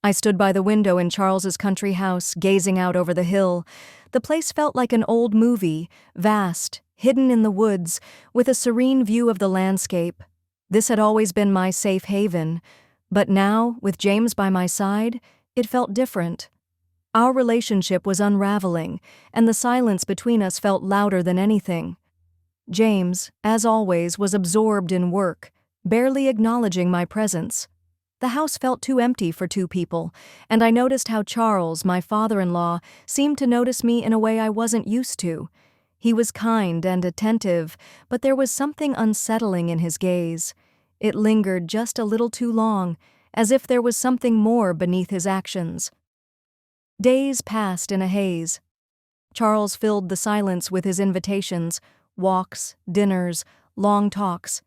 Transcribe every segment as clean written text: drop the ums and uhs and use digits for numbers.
I stood by the window in Charles's country house, gazing out over the hill. The place felt like an old movie, vast, hidden in the woods, with a serene view of the landscape. This had always been my safe haven, but now, with James by my side, it felt different. Our relationship was unraveling, and the silence between us felt louder than anything. James, as always, was absorbed in work, barely acknowledging my presence. The house felt too empty for two people, and I noticed how Charles, my father-in-law, seemed to notice me in a way I wasn't used to. He was kind and attentive, but there was something unsettling in his gaze. It lingered just a little too long, as if there was something more beneath his actions. Days passed in a haze. Charles filled the silence with his invitations, walks, dinners, long talks.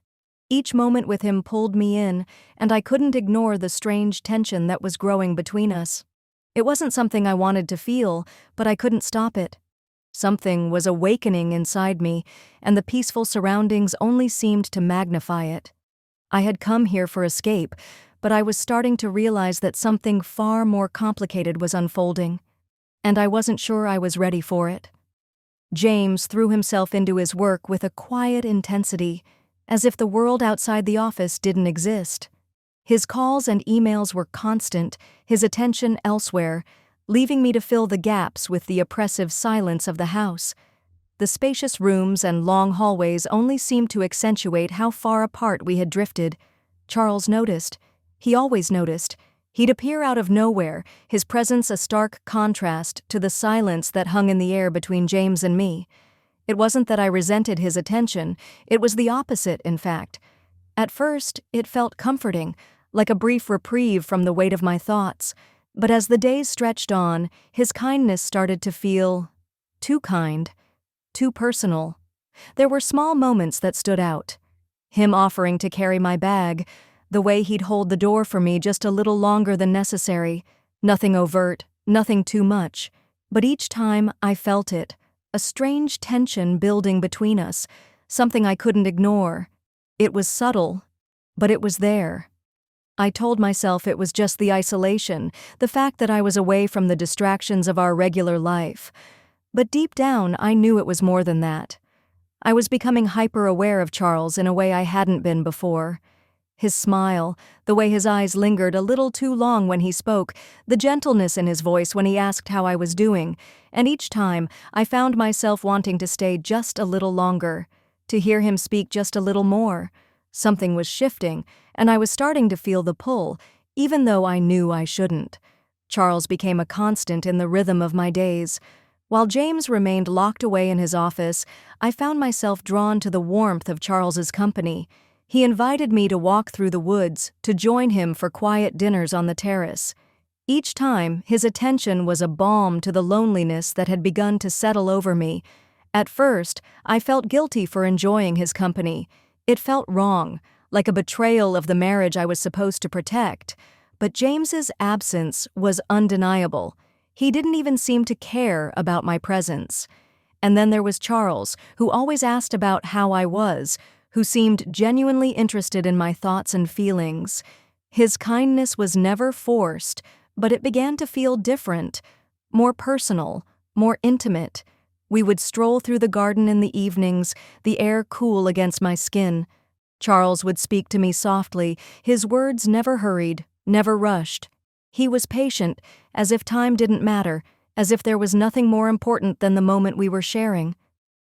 Each moment with him pulled me in, and I couldn't ignore the strange tension that was growing between us. It wasn't something I wanted to feel, but I couldn't stop it. Something was awakening inside me, and the peaceful surroundings only seemed to magnify it. I had come here for escape, but I was starting to realize that something far more complicated was unfolding, and I wasn't sure I was ready for it. James threw himself into his work with a quiet intensity, as if the world outside the office didn't exist. His calls and emails were constant, his attention elsewhere, leaving me to fill the gaps with the oppressive silence of the house. The spacious rooms and long hallways only seemed to accentuate how far apart we had drifted. Charles noticed. He always noticed. He'd appear out of nowhere, his presence a stark contrast to the silence that hung in the air between James and me. It wasn't that I resented his attention, it was the opposite, in fact. At first, it felt comforting, like a brief reprieve from the weight of my thoughts. But as the days stretched on, his kindness started to feel too kind, too personal. There were small moments that stood out. Him offering to carry my bag, the way he'd hold the door for me just a little longer than necessary. Nothing overt, nothing too much. But each time I felt it. A strange tension building between us, something I couldn't ignore. It was subtle, but it was there. I told myself it was just the isolation, the fact that I was away from the distractions of our regular life. But deep down, I knew it was more than that. I was becoming hyper-aware of Charles in a way I hadn't been before. His smile, the way his eyes lingered a little too long when he spoke, the gentleness in his voice when he asked how I was doing, and each time I found myself wanting to stay just a little longer, to hear him speak just a little more. Something was shifting, and I was starting to feel the pull, even though I knew I shouldn't. Charles became a constant in the rhythm of my days. While James remained locked away in his office, I found myself drawn to the warmth of Charles's company. He invited me to walk through the woods, to join him for quiet dinners on the terrace. Each time, his attention was a balm to the loneliness that had begun to settle over me. At first, I felt guilty for enjoying his company. It felt wrong, like a betrayal of the marriage I was supposed to protect. But James's absence was undeniable. He didn't even seem to care about my presence. And then there was Charles, who always asked about how I was, who seemed genuinely interested in my thoughts and feelings. His kindness was never forced, but it began to feel different, more personal, more intimate. We would stroll through the garden in the evenings, the air cool against my skin. Charles would speak to me softly, his words never hurried, never rushed. He was patient, as if time didn't matter, as if there was nothing more important than the moment we were sharing.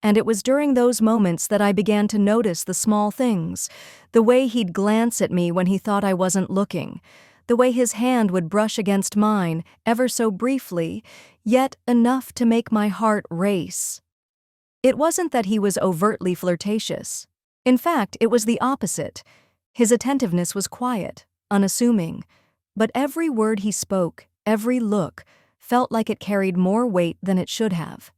And it was during those moments that I began to notice the small things, the way he'd glance at me when he thought I wasn't looking, the way his hand would brush against mine, ever so briefly, yet enough to make my heart race. It wasn't that he was overtly flirtatious. In fact, it was the opposite. His attentiveness was quiet, unassuming, but every word he spoke, every look, felt like it carried more weight than it should have.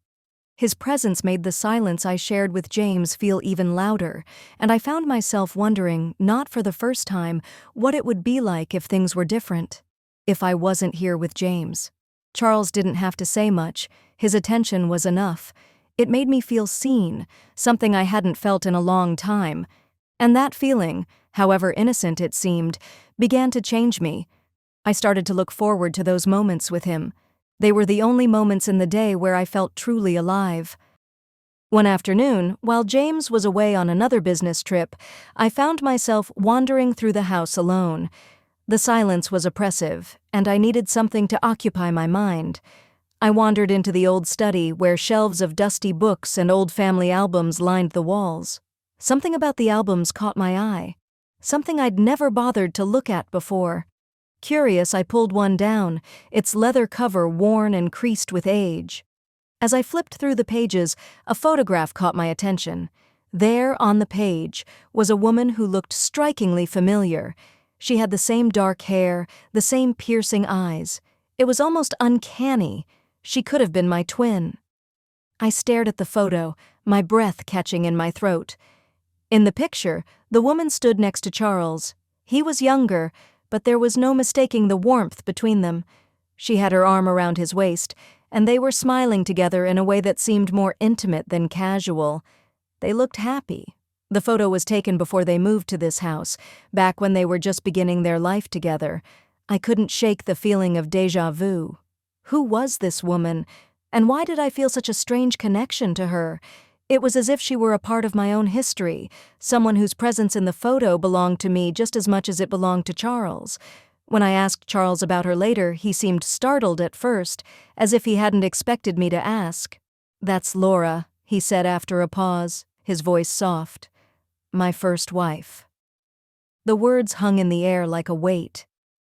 His presence made the silence I shared with James feel even louder, and I found myself wondering, not for the first time, what it would be like if things were different, if I wasn't here with James. Charles didn't have to say much. His attention was enough. It made me feel seen, something I hadn't felt in a long time. And that feeling, however innocent it seemed, began to change me. I started to look forward to those moments with him. They were the only moments in the day where I felt truly alive. One afternoon, while James was away on another business trip, I found myself wandering through the house alone. The silence was oppressive, and I needed something to occupy my mind. I wandered into the old study where shelves of dusty books and old family albums lined the walls. Something about the albums caught my eye. Something I'd never bothered to look at before. Curious, I pulled one down, its leather cover worn and creased with age. As I flipped through the pages, a photograph caught my attention. There, on the page, was a woman who looked strikingly familiar. She had the same dark hair, the same piercing eyes. It was almost uncanny. She could have been my twin. I stared at the photo, my breath catching in my throat. In the picture, the woman stood next to Charles. He was younger, but there was no mistaking the warmth between them. She had her arm around his waist, and they were smiling together in a way that seemed more intimate than casual. They looked happy. The photo was taken before they moved to this house, back when they were just beginning their life together. I couldn't shake the feeling of déjà vu. Who was this woman, and why did I feel such a strange connection to her? It was as if she were a part of my own history, someone whose presence in the photo belonged to me just as much as it belonged to Charles. When I asked Charles about her later, he seemed startled at first, as if he hadn't expected me to ask. "That's Laura," he said after a pause, his voice soft. "My first wife." The words hung in the air like a weight.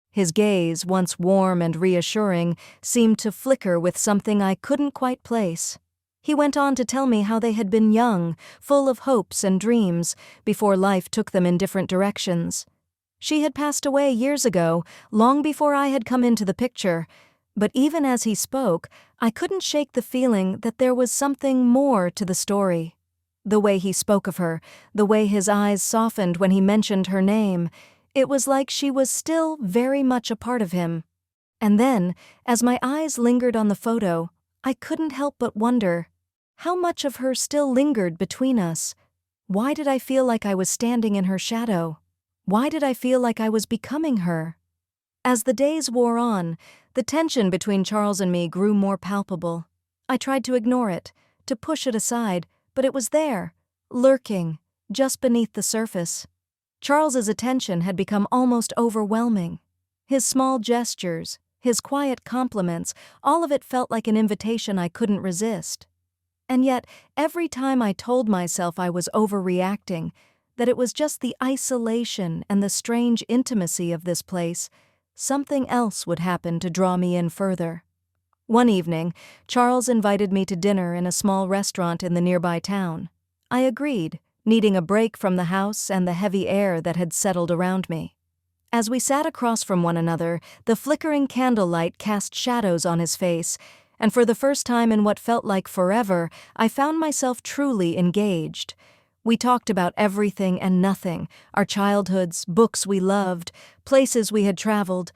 His gaze, once warm and reassuring, seemed to flicker with something I couldn't quite place. He went on to tell me how they had been young, full of hopes and dreams, before life took them in different directions. She had passed away years ago, long before I had come into the picture, but even as he spoke, I couldn't shake the feeling that there was something more to the story. The way he spoke of her, the way his eyes softened when he mentioned her name, it was like she was still very much a part of him. And then, as my eyes lingered on the photo, I couldn't help but wonder, how much of her still lingered between us? Why did I feel like I was standing in her shadow? Why did I feel like I was becoming her? As the days wore on, the tension between Charles and me grew more palpable. I tried to ignore it, to push it aside, but it was there, lurking, just beneath the surface. Charles's attention had become almost overwhelming. His small gestures, his quiet compliments, all of it felt like an invitation I couldn't resist. And yet, every time I told myself I was overreacting, that it was just the isolation and the strange intimacy of this place, something else would happen to draw me in further. One evening, Charles invited me to dinner in a small restaurant in the nearby town. I agreed, needing a break from the house and the heavy air that had settled around me. As we sat across from one another, the flickering candlelight cast shadows on his face, and for the first time in what felt like forever, I found myself truly engaged. We talked about everything and nothing, our childhoods, books we loved, places we had traveled.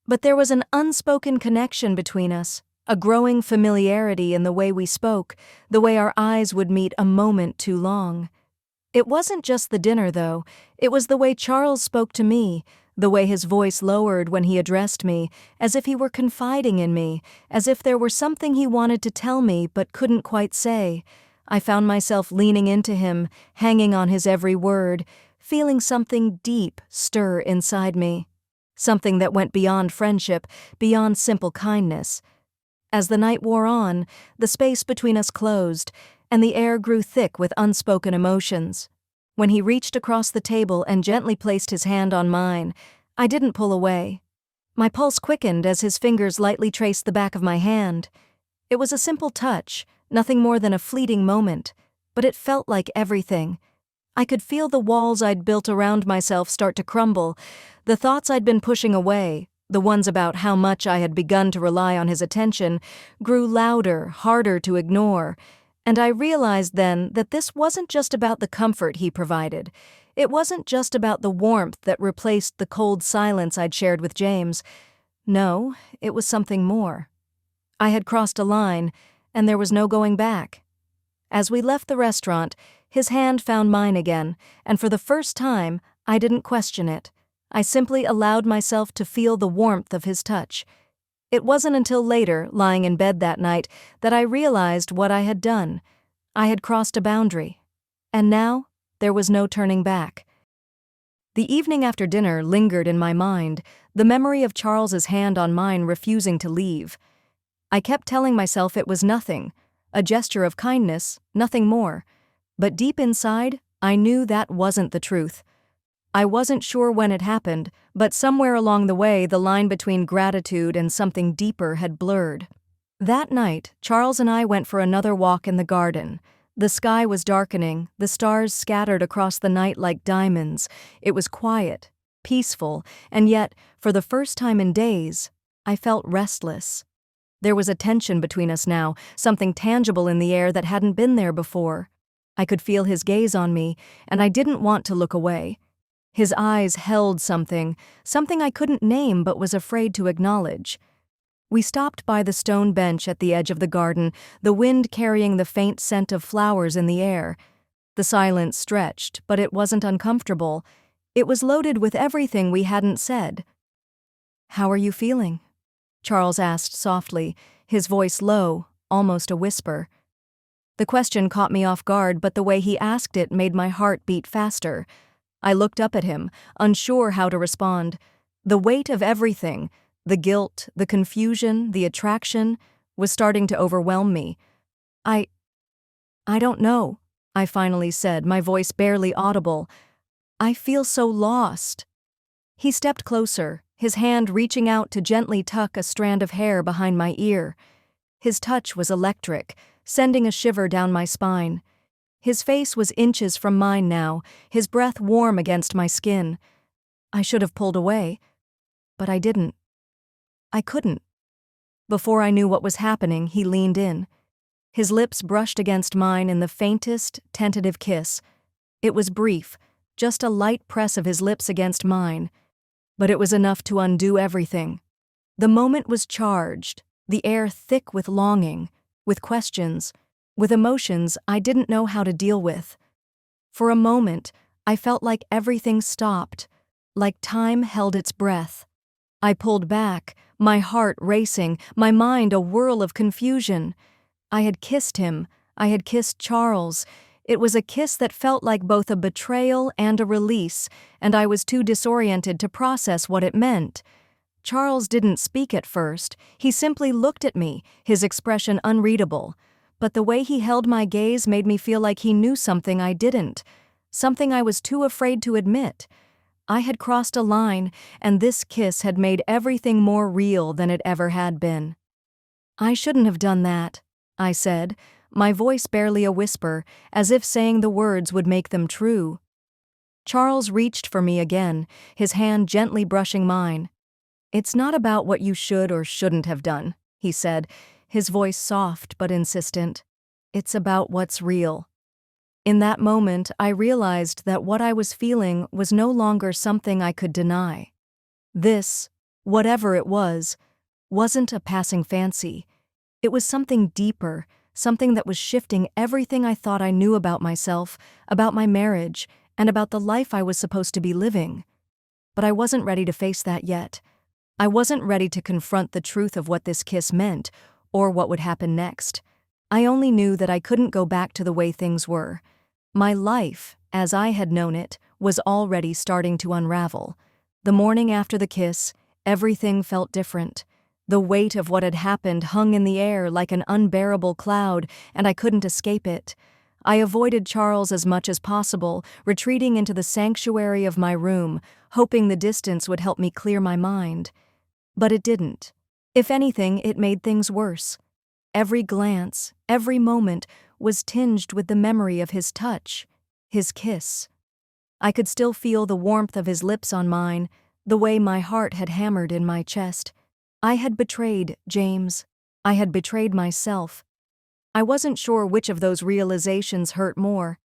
But there was an unspoken connection between us, a growing familiarity in the way we spoke, the way our eyes would meet a moment too long. It wasn't just the dinner, though. It was the way Charles spoke to me, the way his voice lowered when he addressed me, as if he were confiding in me, as if there were something he wanted to tell me but couldn't quite say. I found myself leaning into him, hanging on his every word, feeling something deep stir inside me. Something that went beyond friendship, beyond simple kindness. As the night wore on, the space between us closed, and the air grew thick with unspoken emotions. When he reached across the table and gently placed his hand on mine, I didn't pull away. My pulse quickened as his fingers lightly traced the back of my hand. It was a simple touch, nothing more than a fleeting moment, but it felt like everything. I could feel the walls I'd built around myself start to crumble, the thoughts I'd been pushing away, the ones about how much I had begun to rely on his attention, grew louder, harder to ignore, and I realized then that this wasn't just about the comfort he provided. It wasn't just about the warmth that replaced the cold silence I'd shared with James. No, it was something more. I had crossed a line, and there was no going back. As we left the restaurant, his hand found mine again, and for the first time, I didn't question it. I simply allowed myself to feel the warmth of his touch. It wasn't until later, lying in bed that night, that I realized what I had done. I had crossed a boundary. And now, there was no turning back. The evening after dinner lingered in my mind, the memory of Charles's hand on mine refusing to leave. I kept telling myself it was nothing, a gesture of kindness, nothing more. But deep inside, I knew that wasn't the truth. I wasn't sure when it happened, but somewhere along the way the line between gratitude and something deeper had blurred. That night, Charles and I went for another walk in the garden. The sky was darkening, the stars scattered across the night like diamonds. It was quiet, peaceful, and yet, for the first time in days, I felt restless. There was a tension between us now, something tangible in the air that hadn't been there before. I could feel his gaze on me, and I didn't want to look away. His eyes held something I couldn't name but was afraid to acknowledge. We stopped by the stone bench at the edge of the garden, the wind carrying the faint scent of flowers in the air. The silence stretched, but it wasn't uncomfortable. It was loaded with everything we hadn't said. "How are you feeling?" Charles asked softly, his voice low, almost a whisper. The question caught me off guard, but the way he asked it made my heart beat faster. I looked up at him, unsure how to respond. The weight of everything, the guilt, the confusion, the attraction, was starting to overwhelm me. I don't know," I finally said, my voice barely audible. "I feel so lost." He stepped closer, his hand reaching out to gently tuck a strand of hair behind my ear. His touch was electric, sending a shiver down my spine. His face was inches from mine now, his breath warm against my skin. I should have pulled away, but I didn't. I couldn't. Before I knew what was happening, he leaned in. His lips brushed against mine in the faintest, tentative kiss. It was brief, just a light press of his lips against mine, but it was enough to undo everything. The moment was charged, the air thick with longing, with questions, with emotions I didn't know how to deal with. For a moment, I felt like everything stopped, like time held its breath. I pulled back, my heart racing, my mind a whirl of confusion. I had kissed him, I had kissed Charles. It was a kiss that felt like both a betrayal and a release, and I was too disoriented to process what it meant. Charles didn't speak at first. He simply looked at me, his expression unreadable. But the way he held my gaze made me feel like he knew something I didn't, something I was too afraid to admit. I had crossed a line, and this kiss had made everything more real than it ever had been. "I shouldn't have done that," I said, my voice barely a whisper, as if saying the words would make them true. Charles reached for me again, his hand gently brushing mine. "It's not about what you should or shouldn't have done," he said, his voice soft but insistent. "It's about what's real." In that moment, I realized that what I was feeling was no longer something I could deny. This, whatever it was, wasn't a passing fancy. It was something deeper, something that was shifting everything I thought I knew about myself, about my marriage, and about the life I was supposed to be living. But I wasn't ready to face that yet. I wasn't ready to confront the truth of what this kiss meant, or what would happen next. I only knew that I couldn't go back to the way things were. My life, as I had known it, was already starting to unravel. The morning after the kiss, everything felt different. The weight of what had happened hung in the air like an unbearable cloud, and I couldn't escape it. I avoided Charles as much as possible, retreating into the sanctuary of my room, hoping the distance would help me clear my mind. But it didn't. If anything, it made things worse. Every glance, every moment, was tinged with the memory of his touch, his kiss. I could still feel the warmth of his lips on mine, the way my heart had hammered in my chest. I had betrayed James. I had betrayed myself. I wasn't sure which of those realizations hurt more.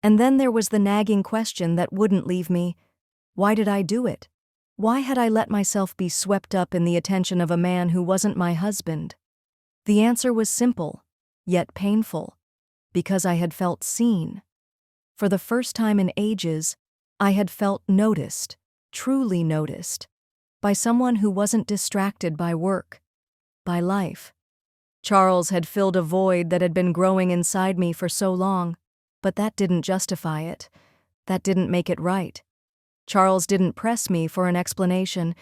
And then there was the nagging question that wouldn't leave me. Why did I do it? Why had I let myself be swept up in the attention of a man who wasn't my husband? The answer was simple, yet painful. Because I had felt seen. For the first time in ages, I had felt noticed. truly noticed. By someone who wasn't distracted by work, by life. Charles had filled a void that had been growing inside me for so long, but that didn't justify it. That didn't make it right. Charles didn't press me for an explanation.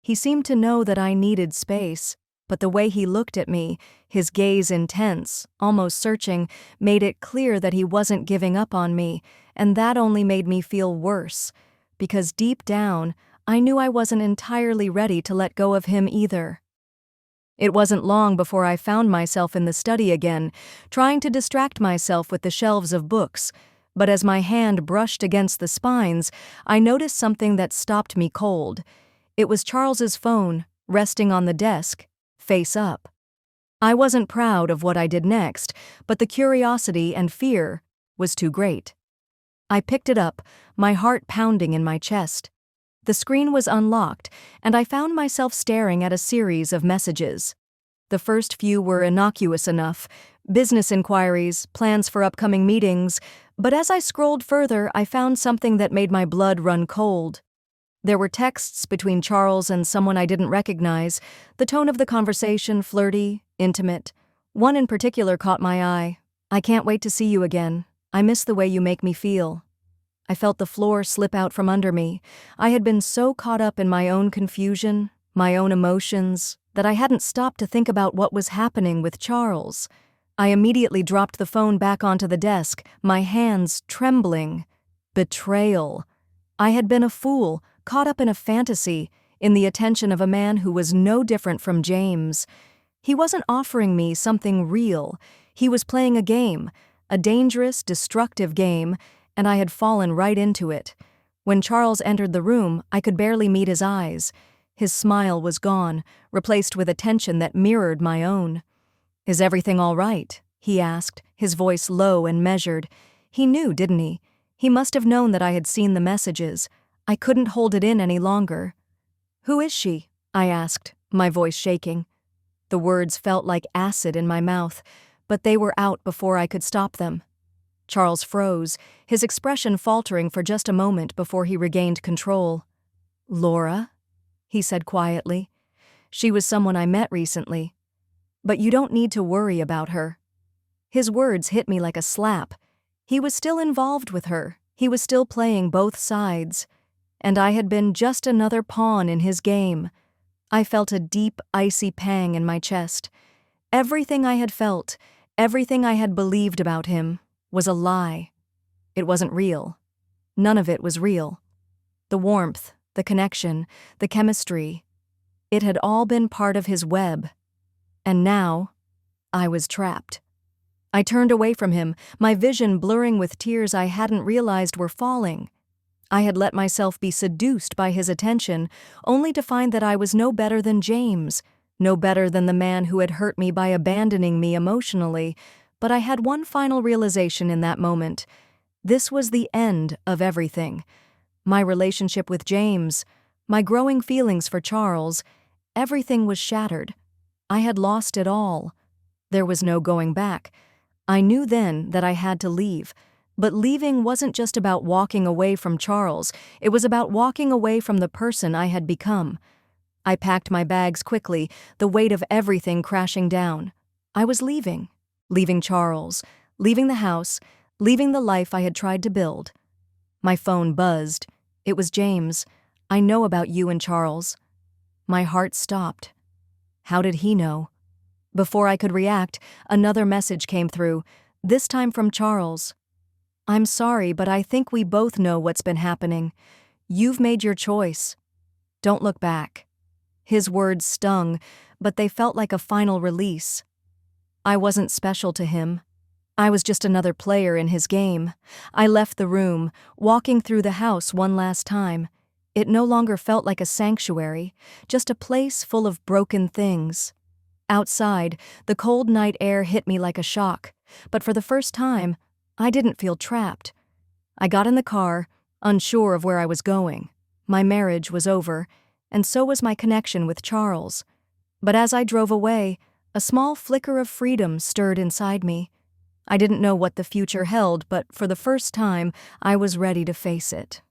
He seemed to know that I needed space, but the way he looked at me, his gaze intense, almost searching, made it clear that he wasn't giving up on me, and that only made me feel worse, because deep down, I knew I wasn't entirely ready to let go of him either. It wasn't long before I found myself in the study again, trying to distract myself with the shelves of books, but as my hand brushed against the spines, I noticed something that stopped me cold. It was Charles's phone, resting on the desk, face up. I wasn't proud of what I did next, but the curiosity and fear was too great. I picked it up, my heart pounding in my chest. The screen was unlocked, and I found myself staring at a series of messages. The first few were innocuous enough, business inquiries, plans for upcoming meetings, but as I scrolled further, I found something that made my blood run cold. There were texts between Charles and someone I didn't recognize, the tone of the conversation flirty, intimate. One in particular caught my eye. "I can't wait to see you again. I miss the way you make me feel." I felt the floor slip out from under me. I had been so caught up in my own confusion, my own emotions, that I hadn't stopped to think about what was happening with Charles. I immediately dropped the phone back onto the desk, my hands trembling. Betrayal. I had been a fool, caught up in a fantasy, in the attention of a man who was no different from James. He wasn't offering me something real. He was playing a game, a dangerous, destructive game, and I had fallen right into it. When Charles entered the room, I could barely meet his eyes. His smile was gone, replaced with a tension that mirrored my own. "Is everything all right?" he asked, his voice low and measured. He knew, didn't he? He must have known that I had seen the messages. I couldn't hold it in any longer. "Who is she?" I asked, my voice shaking. The words felt like acid in my mouth, but they were out before I could stop them. Charles froze, his expression faltering for just a moment before he regained control. "Laura?" he said quietly. "She was someone I met recently. But you don't need to worry about her." His words hit me like a slap. He was still involved with her. He was still playing both sides. And I had been just another pawn in his game. I felt a deep, icy pang in my chest. Everything I had felt, everything I had believed about him, was a lie. It wasn't real. None of it was real. The warmth, the connection, the chemistry. It had all been part of his web. And now, I was trapped. I turned away from him, my vision blurring with tears I hadn't realized were falling. I had let myself be seduced by his attention, only to find that I was no better than James, no better than the man who had hurt me by abandoning me emotionally. But I had one final realization in that moment. This was the end of everything. My relationship with James, my growing feelings for Charles, everything was shattered. I had lost it all. There was no going back. I knew then that I had to leave. But leaving wasn't just about walking away from Charles. It was about walking away from the person I had become. I packed my bags quickly, the weight of everything crashing down. I was leaving. Leaving Charles, leaving the house, leaving the life I had tried to build. My phone buzzed. It was James. "I know about you and Charles." My heart stopped. How did he know? Before I could react, another message came through, this time from Charles. "I'm sorry, but I think we both know what's been happening. You've made your choice. Don't look back." His words stung, but they felt like a final release. I wasn't special to him. I was just another player in his game. I left the room, walking through the house one last time. It no longer felt like a sanctuary, just a place full of broken things. Outside, the cold night air hit me like a shock, but for the first time, I didn't feel trapped. I got in the car, unsure of where I was going. My marriage was over, and so was my connection with Charles. But as I drove away, a small flicker of freedom stirred inside me. I didn't know what the future held, but for the first time, I was ready to face it.